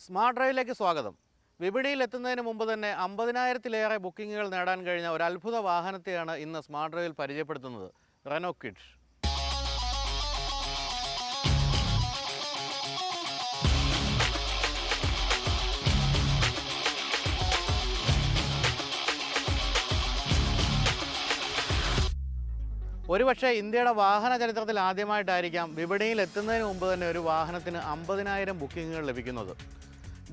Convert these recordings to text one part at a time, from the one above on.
Smart ഡ്രൈവിലേക്ക് സ്വാഗതം. വിപണിയിൽ എത്തുന്നതിന് മുമ്പ് തന്നെ 50,000-ലേറെ ബുക്കിംഗുകൾ നേടാൻ കഴിഞ്ഞ ഒരു അത്ഭുത വാഹനത്തെയാണ് ഇന്ന് സ്മാർട്ട് ഡ്രൈവിൽ പരിചയപ്പെടുത്തുന്നത്. റെനോ കിഡ്. ഒരുപക്ഷെ ഇന്ത്യയുടെ വാഹന ചരിത്രത്തിൽ ആദ്യമായിട്ടായിരിക്കാം വിപണിയിൽ എത്തുന്നതിന് മുമ്പ് തന്നെ ഒരു വാഹനത്തിന് 50,000 ബുക്കിങ്ങുകൾ ലഭിക്കുന്നത്.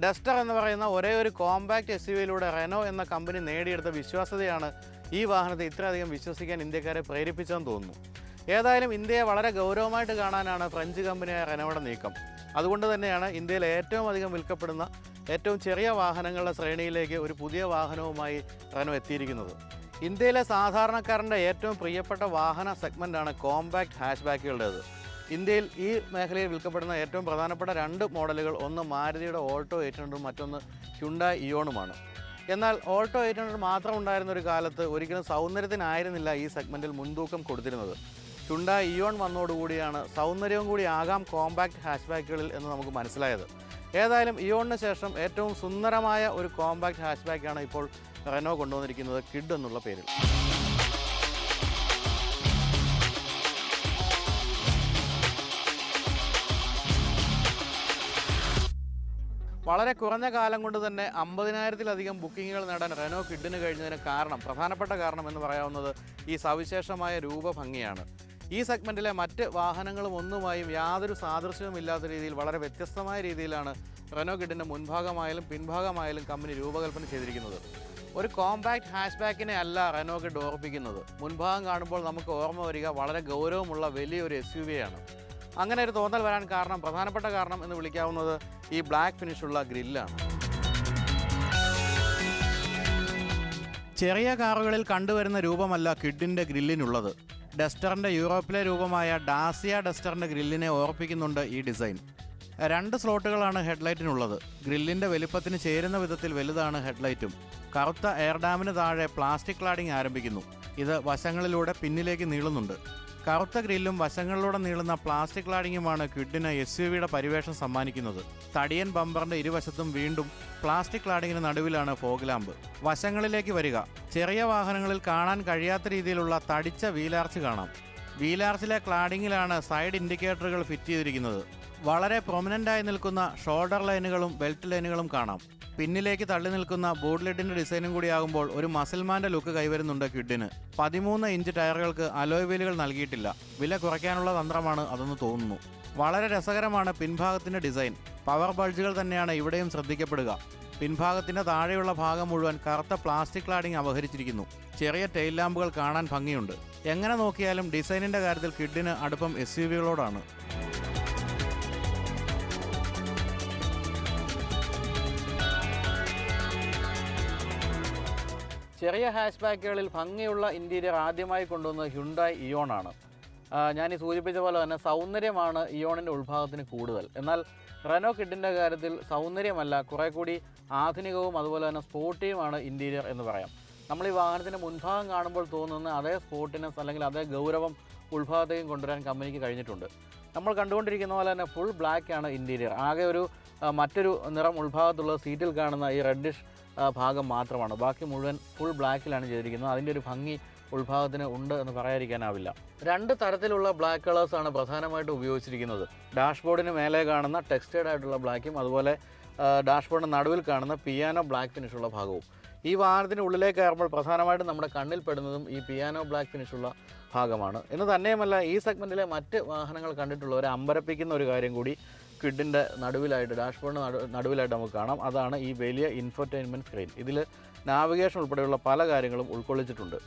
ഡസ്റ്റർ എന്ന് പറയുന്ന ഒരേ ഒരു കോമ്പാക്റ്റ് SUV-യിലൂടെ റെനോ എന്ന കമ്പനി നേടിയെടുത്ത വിശ്വാസ്യതയാണ് ഈ വാഹനത്തെ ഇത്രയധികം വിശ്വസിക്കാൻ ഇന്ത്യക്കാരെ പ്രേരിപ്പിച്ചതെന്ന് തോന്നുന്നു. ഏതായാലും ഇന്ത്യയെ വളരെ ഗൗരവമായിട്ട് കാണാനാണ് ഫ്രഞ്ച് കമ്പനിയായ റെനോയുടെ നീക്കം. അതുകൊണ്ട് തന്നെയാണ് ഇന്ത്യയിൽ ഏറ്റവും അധികം വിൽക്കപ്പെടുന്ന ഏറ്റവും ചെറിയ വാഹനങ്ങളുടെ ശ്രേണിയിലേക്ക് ഒരു പുതിയ വാഹനവുമായി റെനോ എത്തിയിരിക്കുന്നത്. ഇന്ത്യയിലെ സാധാരണക്കാരൻ്റെ ഏറ്റവും പ്രിയപ്പെട്ട വാഹന സെഗ്മെൻറ്റാണ് കോമ്പാക്റ്റ് ഹാച്ച് ബാക്കുകളുടേത്. ഇന്ത്യയിൽ ഈ മേഖലയിൽ വിൽക്കപ്പെടുന്ന ഏറ്റവും പ്രധാനപ്പെട്ട രണ്ട് മോഡലുകൾ, ഒന്ന് മാരുതിയുടെ ഓൾട്ടോ 800 മറ്റൊന്ന് ഹ്യുണ്ടായി ഇയോണുമാണ്. എന്നാൽ ഓൾട്ടോ 800 മാത്രം ഉണ്ടായിരുന്ന ഒരു കാലത്ത് ഒരിക്കലും സൗന്ദര്യത്തിനായിരുന്നില്ല ഈ സെഗ്മെൻറ്റിൽ മുൻതൂക്കം കൊടുത്തിരുന്നത്. ഹ്യുണ്ടായി ഇയോൺ വന്നതോടുകൂടിയാണ് സൗന്ദര്യവും കൂടി ആകാം കോമ്പാക്റ്റ് ഹാച്ച് ബാക്കുകളിൽ എന്ന് നമുക്ക് മനസ്സിലായത്. ഏതായാലും ഇയോണിന് ശേഷം ഏറ്റവും സുന്ദരമായ ഒരു കോമ്പാക്റ്റ് ഹാച്ച് ബാക്കാണ് ഇപ്പോൾ റെനോ കൊണ്ടുവന്നിരിക്കുന്നത്, കിഡ് എന്നുള്ള പേരിൽ. വളരെ കുറഞ്ഞ കാലം കൊണ്ട് തന്നെ 50,000-ലധികം ബുക്കിങ്ങുകൾ നേടാൻ റെനോ കിഡിന് കഴിഞ്ഞതിന് പ്രധാനപ്പെട്ട കാരണം എന്ന് പറയാവുന്നത് ഈ സവിശേഷമായ രൂപഭംഗിയാണ്. ഈ സെഗ്മെൻറ്റിലെ മറ്റ് വാഹനങ്ങളും ഒന്നുമായും യാതൊരു സാദൃശ്യവുമില്ലാത്ത രീതിയിൽ വളരെ വ്യത്യസ്തമായ രീതിയിലാണ് റെനോ കിഡിൻ്റെ മുൻഭാഗമായാലും പിൻഭാഗമായാലും കമ്പനി രൂപകൽപ്പന ചെയ്തിരിക്കുന്നത്. ഒരു കോമ്പാക്റ്റ് ഹാച്ച് ബാക്കിനെ അല്ല റെനോ കിഡ് ഓർപ്പിക്കുന്നത്. മുൻഭാഗം കാണുമ്പോൾ നമുക്ക് ഓർമ്മ വരിക വളരെ ഗൗരവമുള്ള വലിയൊരു SUV-യാണ്. അങ്ങനെ ഒരു തോന്നൽ വരാൻ പ്രധാനപ്പെട്ട കാരണം എന്ന് വിളിക്കാവുന്നത് ഈ ബ്ലാക്ക് ഫിനിഷുള്ള ഗ്രില്ലാണ്. ചെറിയ കാറുകളിൽ കണ്ടുവരുന്ന രൂപമല്ല കിഡിൻ്റെ ഗ്രില്ലിനുള്ളത്. ഡസ്റ്ററിൻ്റെ യൂറോപ്പിലെ രൂപമായ ഡാസിയ ഡസ്റ്ററിൻ്റെ ഗ്രില്ലിനെ ഓർപ്പിക്കുന്നുണ്ട് ഈ ഡിസൈൻ. 2 സ്ലോട്ടുകളാണ് ഹെഡ്ലൈറ്റിനുള്ളത്. ഗ്രില്ലിൻ്റെ വലിപ്പത്തിന് ചേരുന്ന വിധത്തിൽ വലുതാണ് ഹെഡ്ലൈറ്റും. കറുത്ത എയർ ഡാമിന് താഴെ പ്ലാസ്റ്റിക് ക്ലാഡിംഗ് ആരംഭിക്കുന്നു. ഇത് വശങ്ങളിലൂടെ പിന്നിലേക്ക് നീളുന്നുണ്ട്. കറുത്ത ഗ്രില്ലും വശങ്ങളിലൂടെ നീളുന്ന പ്ലാസ്റ്റിക് ക്ലാഡിങ്ങുമാണ് കിഡിന് SUV-യുടെ പരിവേഷം സമ്മാനിക്കുന്നത്. തടിയൻ ബമ്പറിൻ്റെ ഇരുവശത്തും വീണ്ടും പ്ലാസ്റ്റിക് ക്ലാഡിങ്ങിന് നടുവിലാണ് ഫോഗ് ലാമ്പ്. വശങ്ങളിലേക്ക് വരിക. ചെറിയ വാഹനങ്ങളിൽ കാണാൻ കഴിയാത്ത രീതിയിലുള്ള തടിച്ച വീലാർച്ച് കാണാം. വീലാർച്ചിലെ ക്ലാഡിങ്ങിലാണ് സൈഡ് ഇൻഡിക്കേറ്ററുകൾ ഫിറ്റ് ചെയ്തിരിക്കുന്നത്. വളരെ പ്രൊമിനൻ്റായി നിൽക്കുന്ന ഷോൾഡർ ലൈനുകളും ബെൽറ്റ് ലൈനുകളും കാണാം. പിന്നിലേക്ക് തള്ളി നിൽക്കുന്ന ബോഡ് ലിഡിൻ്റെ ഡിസൈനും കൂടിയാകുമ്പോൾ ഒരു മസിൽമാൻ്റെ ലുക്ക് കൈവരുന്നുണ്ട് കിഡിന്. 13 ഇഞ്ച് ടയറുകൾക്ക് അലോയ് വീലുകൾ നൽകിയിട്ടില്ല. വില കുറയ്ക്കാനുള്ള തന്ത്രമാണ് അതെന്ന് തോന്നുന്നു. വളരെ രസകരമാണ് പിൻഭാഗത്തിൻ്റെ ഡിസൈൻ. പവർ ബൾജുകൾ തന്നെയാണ് ഇവിടെയും ശ്രദ്ധിക്കപ്പെടുക. പിൻഭാഗത്തിൻ്റെ താഴെയുള്ള ഭാഗം മുഴുവൻ കറുത്ത പ്ലാസ്റ്റിക് ക്ലാഡിംഗ് അപഹരിച്ചിരിക്കുന്നു. ചെറിയ ടെയിൽ ലാമ്പുകൾ കാണാൻ ഭംഗിയുണ്ട്. എങ്ങനെ നോക്കിയാലും ഡിസൈനിൻ്റെ കാര്യത്തിൽ കിഡിന് അടുപ്പം SUV-കളോടാണ്. ചെറിയ ഹാച്ച് ബാക്കുകളിൽ ഭംഗിയുള്ള ഇൻറ്റീരിയർ ആദ്യമായി കൊണ്ടുവന്നത് ഹ്യുണ്ടായി ഇയോണാണ്. ഞാൻ ഈ സൂചിപ്പിച്ച പോലെ തന്നെ സൗന്ദര്യമാണ് ഇയോണിൻ്റെ ഉൾഭാഗത്തിന് കൂടുതൽ. എന്നാൽ റെനോ കിഡിൻ്റെ കാര്യത്തിൽ സൗന്ദര്യമല്ല, കുറേ കൂടി ആധുനികവും അതുപോലെ തന്നെ സ്പോർട്ടിയുമാണ് ഇൻറ്റീരിയർ എന്ന് പറയാം. നമ്മൾ ഈ വാഹനത്തിൻ്റെ മുൻഭാഗം കാണുമ്പോൾ തോന്നുന്ന അതേ സ്പോർട്ടിനെസ് അല്ലെങ്കിൽ അതേ ഗൗരവം ഉൾഭാഗത്തേക്കും കൊണ്ടുവരാൻ കമ്പനിക്ക് കഴിഞ്ഞിട്ടുണ്ട്. നമ്മൾ കണ്ടുകൊണ്ടിരിക്കുന്ന പോലെ തന്നെ ഫുൾ ബ്ലാക്കാണ് ഇൻറ്റീരിയർ. ആകെ മറ്റൊരു നിറം ഉൾഭാഗത്തുള്ള സീറ്റിൽ കാണുന്ന ഈ റെഡിഷ് ഭാഗം മാത്രമാണ്. ബാക്കി മുഴുവൻ ഫുൾ ബ്ലാക്കിലാണ് ചെയ്തിരിക്കുന്നത്. അതിൻ്റെ ഒരു ഭംഗി ഉൾഭാഗത്തിന് ഉണ്ട് എന്ന് പറയാതിരിക്കാനാവില്ല. 2 തരത്തിലുള്ള ബ്ലാക്ക് കളേഴ്സാണ് പ്രധാനമായിട്ടും ഉപയോഗിച്ചിരിക്കുന്നത്. ഡാഷ്ബോർഡിന് മേലെ കാണുന്ന ടെക്സ്റ്റേഡ് ആയിട്ടുള്ള ബ്ലാക്കും അതുപോലെ ഡാഷ്ബോർഡിന് നടുവിൽ കാണുന്ന പിയാനോ ബ്ലാക്ക് ഫിനിഷുള്ള ഭാഗവും. ഈ വാഹനത്തിന് ഉള്ളിലേക്ക് കയറുമ്പോൾ പ്രധാനമായിട്ടും നമ്മുടെ കണ്ണിൽ പെടുന്നതും ഈ പിയാനോ ബ്ലാക്ക് ഫിനിഷുള്ള ഭാഗമാണ്. എന്ന് തന്നെയുമല്ല, ഈ സെഗ്മെൻറ്റിലെ മറ്റ് വാഹനങ്ങൾ കണ്ടിട്ടുള്ളവരെ അമ്പരപ്പിക്കുന്ന ഒരു കാര്യം കൂടി കിഡിൻ്റെ നടുവിലായിട്ട്, ഡാഷ്ബോർഡിന് നടുവിലായിട്ട് നമുക്ക് കാണാം. അതാണ് ഈ വലിയ ഇൻഫോർടൈൻമെൻറ്റ് സ്ക്രീൻ. ഇതിൽ നാവിഗേഷൻ ഉൾപ്പെടെയുള്ള പല കാര്യങ്ങളും ഉൾക്കൊള്ളിച്ചിട്ടുണ്ട്.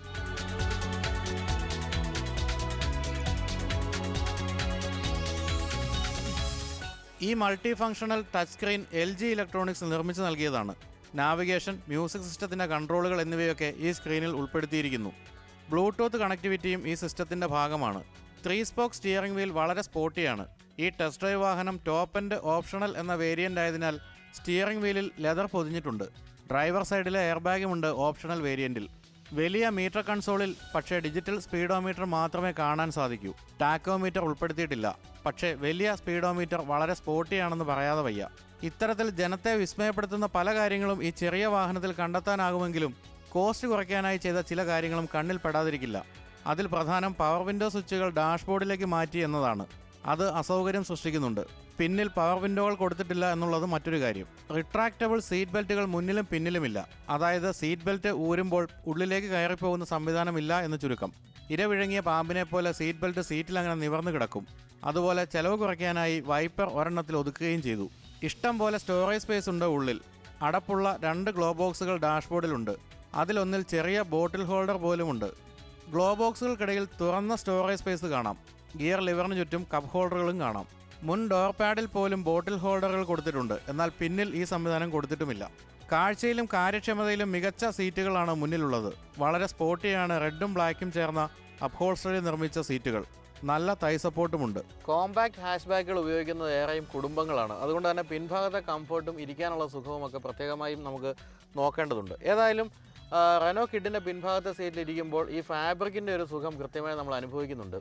ഈ multi functional touch screen LG electronics നിർമ്മിച്ച് നൽകിയതാണ്. നാവിഗേഷൻ, മ്യൂസിക് സിസ്റ്റത്തിൻ്റെ കൺട്രോളുകൾ എന്നിവയൊക്കെ ഈ സ്ക്രീനിൽ ഉൾപ്പെടുത്തിയിരിക്കുന്നു. ബ്ലൂടൂത്ത് കണക്ടിവിറ്റിയും ഈ സിസ്റ്റത്തിൻ്റെ ഭാഗമാണ്. 3 സ്പോക്ക് സ്റ്റിയറിംഗ് വീൽ വളരെ സ്പോർട്ടിയാണ്. ഈ ടെസ്റ്റ് ഡ്രൈവ് വാഹനം ടോപ്പ് എൻഡ് ഓപ്ഷണൽ എന്ന വേരിയൻ്റ് ആയതിനാൽ സ്റ്റിയറിംഗ് വീലിൽ ലെതർ പൊതിഞ്ഞിട്ടുണ്ട്. ഡ്രൈവർ സൈഡിലെ എയർ ബാഗുമുണ്ട് ഓപ്ഷണൽ വേരിയൻറ്റിൽ. വലിയ മീറ്റർ കൺസോളിൽ പക്ഷേ ഡിജിറ്റൽ സ്പീഡോമീറ്റർ മാത്രമേ കാണാൻ സാധിക്കൂ. ടാക്കോമീറ്റർ ഉൾപ്പെടുത്തിയിട്ടില്ല. പക്ഷേ വലിയ സ്പീഡോമീറ്റർ വളരെ സ്പോർട്ടിയാണെന്ന് പറയാതെ വയ്യ. ഇത്തരത്തിൽ ജനത്തെ വിസ്മയപ്പെടുത്തുന്ന പല കാര്യങ്ങളും ഈ ചെറിയ വാഹനത്തിൽ കണ്ടെത്താനാകുമെങ്കിലും കോസ്റ്റ് കുറയ്ക്കാനായി ചെയ്ത ചില കാര്യങ്ങളും കണ്ണിൽ പെടാതിരിക്കില്ല. അതിൽ പ്രധാനം പവർ വിൻഡോ സ്വിച്ചുകൾ ഡാഷ്ബോർഡിലേക്ക് മാറ്റി എന്നതാണ്. അത് അസൗകര്യം സൃഷ്ടിക്കുന്നുണ്ട്. പിന്നിൽ പവർ വിൻഡോകൾ കൊടുത്തിട്ടില്ല എന്നുള്ളത് മറ്റൊരു കാര്യം. റിട്രാക്റ്റബിൾ സീറ്റ് ബെൽറ്റുകൾ മുന്നിലും പിന്നിലുമില്ല. അതായത് സീറ്റ് ബെൽറ്റ് ഊരുമ്പോൾ ഉള്ളിലേക്ക് കയറിപ്പോകുന്ന സംവിധാനമില്ല എന്ന് ചുരുക്കം. ഇരവിഴുങ്ങിയ പാമ്പിനെ പോലെ സീറ്റ് ബെൽറ്റ് സീറ്റിൽ അങ്ങനെ നിവർന്നു കിടക്കും. അതുപോലെ ചെലവ് കുറയ്ക്കാനായി വൈപ്പർ ഒരെണ്ണത്തിൽ ഒതുക്കുകയും ചെയ്തു. ഇഷ്ടം പോലെ സ്റ്റോറേജ് സ്പേസ് ഉണ്ട് ഉള്ളിൽ. അടപ്പുള്ള 2 ഗ്ലോ ബോക്സുകൾ ഡാഷ്ബോർഡിലുണ്ട്. അതിലൊന്നിൽ ചെറിയ ബോട്ടിൽ ഹോൾഡർ പോലുമുണ്ട്. ഗ്ലോ ബോക്സുകൾക്കിടയിൽ തുറന്ന സ്റ്റോറേജ് സ്പേസ് കാണാം. ഗിയർ ലിവറിന് ചുറ്റും കപ്പ് ഹോൾഡറുകളും കാണാം. മുൻ ഡോർ പാഡിൽ പോലും ബോട്ടിൽ ഹോൾഡറുകൾ കൊടുത്തിട്ടുണ്ട്. എന്നാൽ പിന്നിൽ ഈ സംവിധാനം കൊടുത്തിട്ടുമില്ല. കാഴ്ചയിലും കാര്യക്ഷമതയിലും മികച്ച സീറ്റുകളാണ് മുന്നിലുള്ളത്. വളരെ സ്പോർട്ടിയാണ് റെഡും ബ്ലാക്കും ചേർന്ന അപ്ഹോൾസ്റ്ററി നിർമ്മിച്ച സീറ്റുകൾ. നല്ല തൈ സപ്പോർട്ടുമുണ്ട്. കോമ്പാക്ട് ഹാഷ് ബാക്കുകൾ ഉപയോഗിക്കുന്നത് ഏറെയും കുടുംബങ്ങളാണ്. അതുകൊണ്ട് തന്നെ പിൻഭാഗത്തെ കംഫർട്ടും ഇരിക്കാനുള്ള സുഖവും ഒക്കെ പ്രത്യേകമായും നമുക്ക് നോക്കേണ്ടതുണ്ട്. ഏതായാലും റെനോ കിഡിൻ്റെ പിൻഭാഗത്തെ സീറ്റിൽ ഇരിക്കുമ്പോൾ ഈ ഫാബ്രിക്കിൻ്റെ ഒരു സുഖം കൃത്യമായി നമ്മൾ അനുഭവിക്കുന്നുണ്ട്.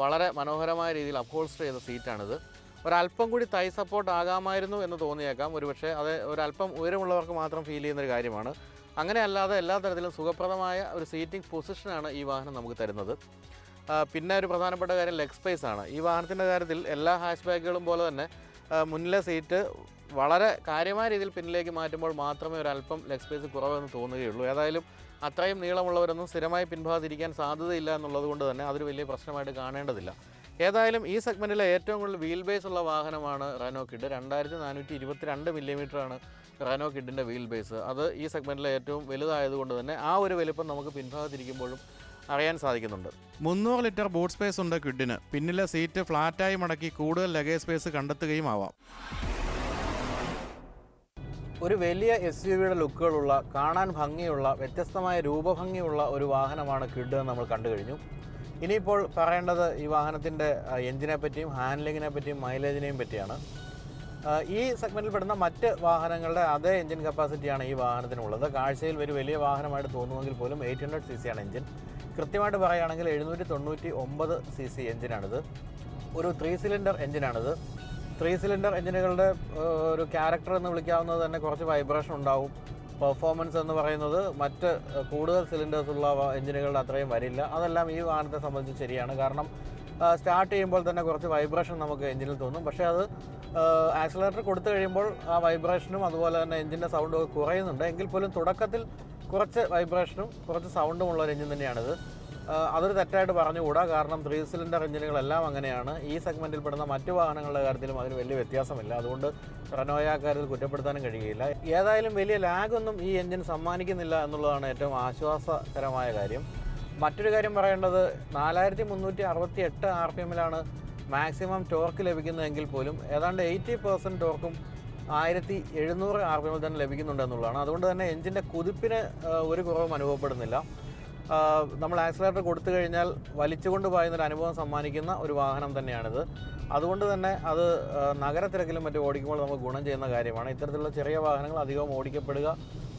വളരെ മനോഹരമായ രീതിയിൽ അപ്ഹോൾസ്റ്റർ ചെയ്ത സീറ്റാണിത്. ഒരല്പം കൂടി തൈ സപ്പോർട്ട് ആകാമായിരുന്നു എന്ന് തോന്നിയേക്കാം. ഒരുപക്ഷെ അത് ഒരല്പം ഉയരമുള്ളവർക്ക് മാത്രം ഫീൽ ചെയ്യുന്നൊരു കാര്യമാണ്. അങ്ങനെ അല്ലാതെ എല്ലാ തരത്തിലും സുഖപ്രദമായ ഒരു സീറ്റിംഗ് പൊസിഷനാണ് ഈ വാഹനം നമുക്ക് തരുന്നത്. പിന്നെ ഒരു പ്രധാനപ്പെട്ട കാര്യം ലെഗ് സ്പേസ് ആണ്. ഈ വാഹനത്തിൻ്റെ കാര്യത്തിൽ എല്ലാ ഹാഷ് ബാക്കുകളും പോലെ തന്നെ മുന്നിലെ സീറ്റ് വളരെ കാര്യമായ രീതിയിൽ പിന്നിലേക്ക് മാറ്റുമ്പോൾ മാത്രമേ ഒരല്പം ലെഗ് സ്പേസ് കുറവെന്ന് തോന്നുകയുള്ളൂ. ഏതായാലും അത്രയും നീളമുള്ളവരൊന്നും സ്ഥിരമായി പിൻഭാഗത്തിരിക്കാൻ സാധ്യതയില്ല എന്നുള്ളത് കൊണ്ട് തന്നെ അതൊരു വലിയ പ്രശ്നമായിട്ട് കാണേണ്ടതില്ല. ഏതായാലും ഈ സെഗ്മെൻറ്റിലെ ഏറ്റവും കൂടുതൽ വീൽ ബേസ് ഉള്ള വാഹനമാണ് റെനോ കിഡ്. 2422 മില്ലിമീറ്ററാണ് റെനോ കിഡിൻ്റെ വീൽ ബേസ്. അത് ഈ സെഗ്മെൻറ്റിലെ ഏറ്റവും വലുതായതുകൊണ്ട് തന്നെ ആ ഒരു വലിപ്പം നമുക്ക് പിൻഭാഗത്തിരിക്കുമ്പോഴും അറിയാൻ സാധിക്കുന്നുണ്ട്. 300 ലിറ്റർ ബൂട്ട് സ്പേസ് ഉണ്ട് കിഡിന്. പിന്നിലെ സീറ്റ് ഫ്ലാറ്റായി മടക്കി കൂടുതൽ ലഗേജ് സ്പേസ് കണ്ടെത്തുകയും ആവാം. ഒരു വലിയ SUV-യുടെ ലുക്കുകളുള്ള, കാണാൻ ഭംഗിയുള്ള, വ്യത്യസ്തമായ രൂപഭംഗിയുള്ള ഒരു വാഹനമാണ് കിഡ് എന്ന് നമ്മൾ കണ്ടു കഴിഞ്ഞു. ഇനിയിപ്പോൾ പറയേണ്ടത് ഈ വാഹനത്തിൻ്റെ എഞ്ചിനെ പറ്റിയും ഹാൻഡ്ലിങ്ങിനെ പറ്റിയും മൈലേജിനെയും പറ്റിയാണ്. ഈ സെഗ്മെൻറ്റിൽ പെടുന്ന മറ്റ് വാഹനങ്ങളുടെ അതേ എഞ്ചിൻ കപ്പാസിറ്റിയാണ് ഈ വാഹനത്തിനുള്ളത്. കാഴ്ചയിൽ ഒരു വലിയ വാഹനമായിട്ട് തോന്നുമെങ്കിൽ പോലും 800 cc ആണ് എഞ്ചിൻ. കൃത്യമായിട്ട് പറയുകയാണെങ്കിൽ 799 cc എഞ്ചിനാണിത്. ഒരു 3 സിലിണ്ടർ എഞ്ചിനാണിത്. 3 സിലിണ്ടർ എഞ്ചിനുകളുടെ ഒരു ക്യാരക്ടർ എന്ന് വിളിക്കാവുന്നത് തന്നെ കുറച്ച് വൈബ്രേഷൻ ഉണ്ടാവും. പെർഫോമൻസ് എന്ന് പറയുന്നത് മറ്റ് കൂടുതൽ സിലിണ്ടേഴ്സ് ഉള്ള എഞ്ചിനുകളുടെ അത്രയും വരില്ല. അതെല്ലാം ഈ വാഹനത്തെ സംബന്ധിച്ച് ശരിയാണ്. കാരണം സ്റ്റാർട്ട് ചെയ്യുമ്പോൾ തന്നെ കുറച്ച് വൈബ്രേഷൻ നമുക്ക് എഞ്ചിനിൽ തോന്നും. പക്ഷേ അത് ആക്സിലറേറ്റർ കൊടുത്തു കഴിയുമ്പോൾ ആ വൈബ്രേഷനും അതുപോലെ തന്നെ എഞ്ചിൻ്റെ സൗണ്ടും ഒക്കെ കുറയുന്നുണ്ട്. എങ്കിൽ പോലും തുടക്കത്തിൽ കുറച്ച് വൈബ്രേഷനും കുറച്ച് സൗണ്ടും ഉള്ള ഒരു എഞ്ചിൻ തന്നെയാണിത്. അതൊരു തെറ്റായിട്ട് പറഞ്ഞുകൂടാ. കാരണം 3 സിലിണ്ടർ എഞ്ചിനുകളെല്ലാം അങ്ങനെയാണ്. ഈ സെഗ്മെൻറ്റിൽ പെടുന്ന മറ്റു വാഹനങ്ങളുടെ കാര്യത്തിലും അതിന് വലിയ വ്യത്യാസമില്ല. അതുകൊണ്ട് റെനോയെ കാര്യത്തിൽ കുറ്റപ്പെടുത്താനും കഴിയുകയില്ല. ഏതായാലും വലിയ ലാഗൊന്നും ഈ എഞ്ചിൻ സമ്മാനിക്കുന്നില്ല എന്നുള്ളതാണ് ഏറ്റവും ആശ്വാസകരമായ കാര്യം. മറ്റൊരു കാര്യം പറയേണ്ടത് 4368 RPM-ലാണ് മാക്സിമം ടോർക്ക് ലഭിക്കുന്നതെങ്കിൽ പോലും ഏതാണ്ട് 80% ടോർക്കും 1700 RPM തന്നെ ലഭിക്കുന്നുണ്ട് എന്നുള്ളതാണ്. അതുകൊണ്ട് തന്നെ എഞ്ചിൻ്റെ കുതിപ്പിന് ഒരു കുറവും അനുഭവപ്പെടുന്നില്ല. നമ്മൾ ആക്സിലറേറ്റർ കൊടുത്തു കഴിഞ്ഞാൽ വലിച്ചുകൊണ്ട് പായുന്നൊരു അനുഭവം സമ്മാനിക്കുന്ന ഒരു വാഹനം തന്നെയാണിത്. അതുകൊണ്ട് തന്നെ അത് നഗരത്തിരക്കിലും മറ്റും ഓടിക്കുമ്പോൾ നമുക്ക് ഗുണം ചെയ്യുന്ന കാര്യമാണ്. ഇത്തരത്തിലുള്ള ചെറിയ വാഹനങ്ങൾ അധികവും ഓടിക്കപ്പെടുക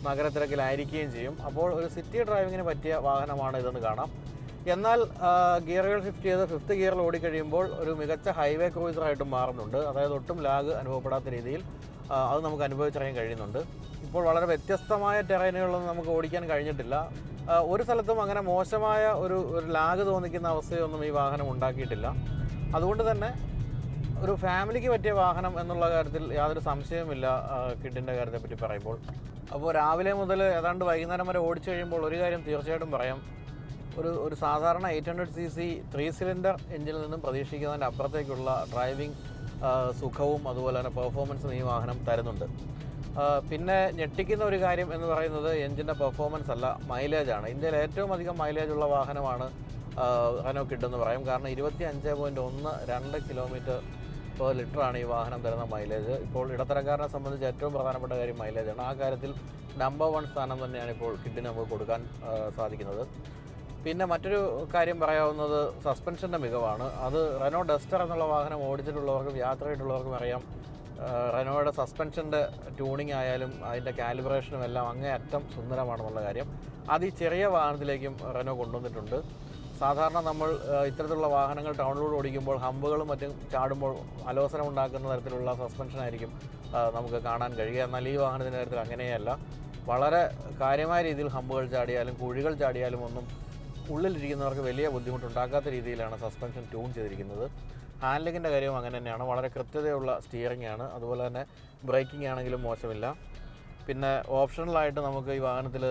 നഗരത്തിരക്കിലായിരിക്കുകയും ചെയ്യും. അപ്പോൾ ഒരു സിറ്റി ഡ്രൈവിങ്ങിന് പറ്റിയ വാഹനമാണ് ഇതെന്ന് കാണാം. എന്നാൽ ഗിയറുകൾ ഷിഫ്റ്റ് ചെയ്ത് 5th ഗിയറിൽ ഓടിക്കഴിയുമ്പോൾ ഒരു മികച്ച ഹൈവേ ക്രൂയിസറായിട്ടും മാറുന്നുണ്ട്. അതായത് ഒട്ടും ലാഗ് അനുഭവപ്പെടാത്ത രീതിയിൽ അത് നമുക്ക് അനുഭവിച്ചറിയാൻ കഴിയുന്നുണ്ട്. ഇപ്പോൾ വളരെ വ്യത്യസ്തമായ ടെറൈനുകളൊന്നും നമുക്ക് ഓടിക്കാൻ കഴിഞ്ഞിട്ടില്ല. ഒരു സ്ഥലത്തും അങ്ങനെ മോശമായ ഒരു ലാഗ് തോന്നിക്കുന്ന അവസ്ഥയൊന്നും ഈ വാഹനം ഉണ്ടാക്കിയിട്ടില്ല. അതുകൊണ്ട് തന്നെ ഒരു ഫാമിലിക്ക് പറ്റിയ വാഹനം എന്നുള്ള കാര്യത്തിൽ യാതൊരു സംശയവുമില്ല കിഡിൻ്റെ കാര്യത്തെപ്പറ്റി പറയുമ്പോൾ. അപ്പോൾ രാവിലെ മുതൽ ഏതാണ്ട് വൈകുന്നേരം വരെ ഓടിച്ചു കഴിയുമ്പോൾ ഒരു കാര്യം തീർച്ചയായിട്ടും പറയാം. ഒരു സാധാരണ 800 cc 3 സിലിണ്ടർ എഞ്ചിനിൽ നിന്നും പ്രതീക്ഷിക്കുന്നതിൻ്റെ അപ്പുറത്തേക്കുള്ള ഡ്രൈവിംഗ് സുഖവും അതുപോലെ തന്നെ പെർഫോമൻസും ഈ വാഹനം തരുന്നുണ്ട്. പിന്നെ ഞെട്ടിക്കുന്ന ഒരു കാര്യം എന്ന് പറയുന്നത് എഞ്ചിൻ്റെ പെർഫോമൻസ് അല്ല, മൈലേജാണ്. ഇന്ത്യയിൽ ഏറ്റവും അധികം മൈലേജുള്ള വാഹനമാണ് റെനോ കിഡ് എന്ന് പറയും. കാരണം 25.12 km/ലിറ്ററാണ് ഈ വാഹനം തരുന്ന മൈലേജ്. ഇപ്പോൾ ഇടത്തരക്കാരനെ സംബന്ധിച്ച് ഏറ്റവും പ്രധാനപ്പെട്ട കാര്യം മൈലേജാണ്. ആ കാര്യത്തിൽ നമ്പർ 1 സ്ഥാനം തന്നെയാണ് ഇപ്പോൾ കിഡിന് നമുക്ക് കൊടുക്കാൻ സാധിക്കുന്നത്. പിന്നെ മറ്റൊരു കാര്യം പറയാവുന്നത് സസ്പെൻഷൻ്റെ മികവാണ്. അത് റെനോ ഡസ്റ്റർ എന്നുള്ള വാഹനം ഓടിച്ചിട്ടുള്ളവർക്കും യാത്ര ചെയ്തിട്ടുള്ളവർക്കും അറിയാം. റെനോയുടെ സസ്പെൻഷൻ്റെ ട്യൂണിങ് ആയാലും അതിൻ്റെ കാലിബ്രേഷനും എല്ലാം അങ്ങേയറ്റം സുന്ദരമാണെന്നുള്ള കാര്യം അത് ഈ ചെറിയ വാഹനത്തിലേക്കും റെനോ കൊണ്ടുവന്നിട്ടുണ്ട്. സാധാരണ നമ്മൾ ഇത്തരത്തിലുള്ള വാഹനങ്ങൾ ടൗണിലൂടെ ഓടിക്കുമ്പോൾ ഹമ്പുകളും മറ്റും ചാടുമ്പോൾ അലോസരം ഉണ്ടാക്കുന്ന തരത്തിലുള്ള സസ്പെൻഷനായിരിക്കും നമുക്ക് കാണാൻ കഴിയുക. എന്നാൽ ഈ വാഹനത്തിൻ്റെ കാര്യത്തിൽ അങ്ങനെയല്ല. വളരെ കാര്യമായ രീതിയിൽ ഹമ്പുകൾ ചാടിയാലും കുഴികൾ ചാടിയാലും ഒന്നും ഉള്ളിലിരിക്കുന്നവർക്ക് വലിയ ബുദ്ധിമുട്ടുണ്ടാക്കാത്ത രീതിയിലാണ് സസ്പെൻഷൻ ട്യൂൺ ചെയ്തിരിക്കുന്നത്. ഹാൻഡ്ലിങ്ങിൻ്റെ കാര്യവും അങ്ങനെ തന്നെയാണ്. വളരെ കൃത്യതയുള്ള സ്റ്റിയറിംഗ് ആണ്. അതുപോലെ തന്നെ ബ്രേക്കിംഗ് ആണെങ്കിലും മോശമില്ല. പിന്നെ ഓപ്ഷണലായിട്ട് നമുക്ക് ഈ വാഹനത്തിൽ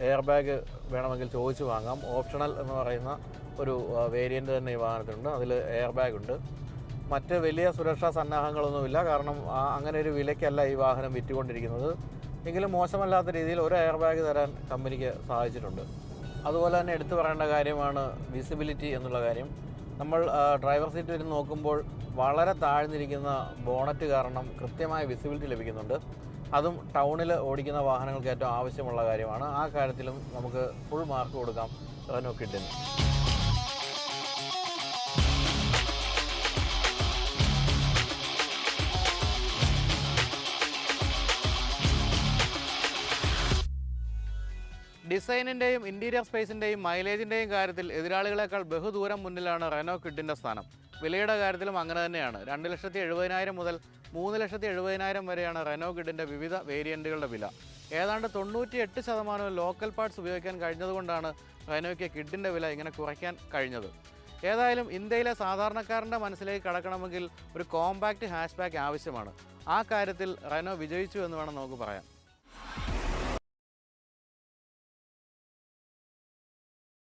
എയർ ബാഗ് വേണമെങ്കിൽ ചോദിച്ച് വാങ്ങാം. ഓപ്ഷണൽ എന്ന് പറയുന്ന ഒരു വേരിയൻ്റ് തന്നെ ഈ വാഹനത്തിലുണ്ട്. അതിൽ എയർ ബാഗ് ഉണ്ട്. മറ്റ് വലിയ സുരക്ഷാ സന്നാഹങ്ങളൊന്നുമില്ല. കാരണം അങ്ങനെ ഒരു വിലയ്ക്കല്ല ഈ വാഹനം വിറ്റുകൊണ്ടിരിക്കുന്നത്. എങ്കിലും മോശമല്ലാത്ത രീതിയിൽ ഒരു എയർ ബാഗ് തരാൻ കമ്പനിക്ക് സാധിച്ചിട്ടുണ്ട്. അതുപോലെ തന്നെ എടുത്തു പറയേണ്ട കാര്യമാണ് വിസിബിലിറ്റി എന്നുള്ള കാര്യം. നമ്മൾ ഡ്രൈവർ സീറ്റിൽ ഇരുന്ന് നോക്കുമ്പോൾ വളരെ താഴ്ന്നിരിക്കുന്ന ബോണറ്റ് കാരണം കൃത്യമായ വിസിബിലിറ്റി ലഭിക്കുന്നുണ്ട്. അതും ടൗണിൽ ഓടിക്കുന്ന വാഹനങ്ങൾക്ക് ഏറ്റവും ആവശ്യമുള്ള കാര്യമാണ്. ആ കാര്യത്തിലും നമുക്ക് ഫുൾ മാർക്ക് കൊടുക്കാം റെനോ കിഡിന്. ഡിസൈനിൻ്റെയും ഇൻറ്റീരിയർ സ്പേസിൻ്റെയും മൈലേജിൻ്റെയും കാര്യത്തിൽ എതിരാളികളെക്കാൾ ബഹുദൂരം മുന്നിലാണ് റെനോ കിഡിൻ്റെ സ്ഥാനം. വിലയുടെ കാര്യത്തിലും അങ്ങനെ തന്നെയാണ്. 2,70,000 മുതൽ 3,70,000 വരെയാണ് റെനോ കിഡിൻ്റെ വിവിധ വേരിയൻറ്റുകളുടെ വില. ഏതാണ്ട് 98% ലോക്കൽ പാർട്സ് ഉപയോഗിക്കാൻ കഴിഞ്ഞതുകൊണ്ടാണ് റെനോയ്ക്ക് കിഡിൻ്റെ വില ഇങ്ങനെ കുറയ്ക്കാൻ കഴിഞ്ഞത്. ഏതായാലും ഇന്ത്യയിലെ സാധാരണക്കാരൻ്റെ മനസ്സിലേക്ക് കടക്കണമെങ്കിൽ ഒരു കോമ്പാക്റ്റ് ഹാഷ്ബാക്ക് ആവശ്യമാണ്. ആ കാര്യത്തിൽ റെനോ വിജയിച്ചു എന്ന് വേണം നമുക്ക് പറയാം.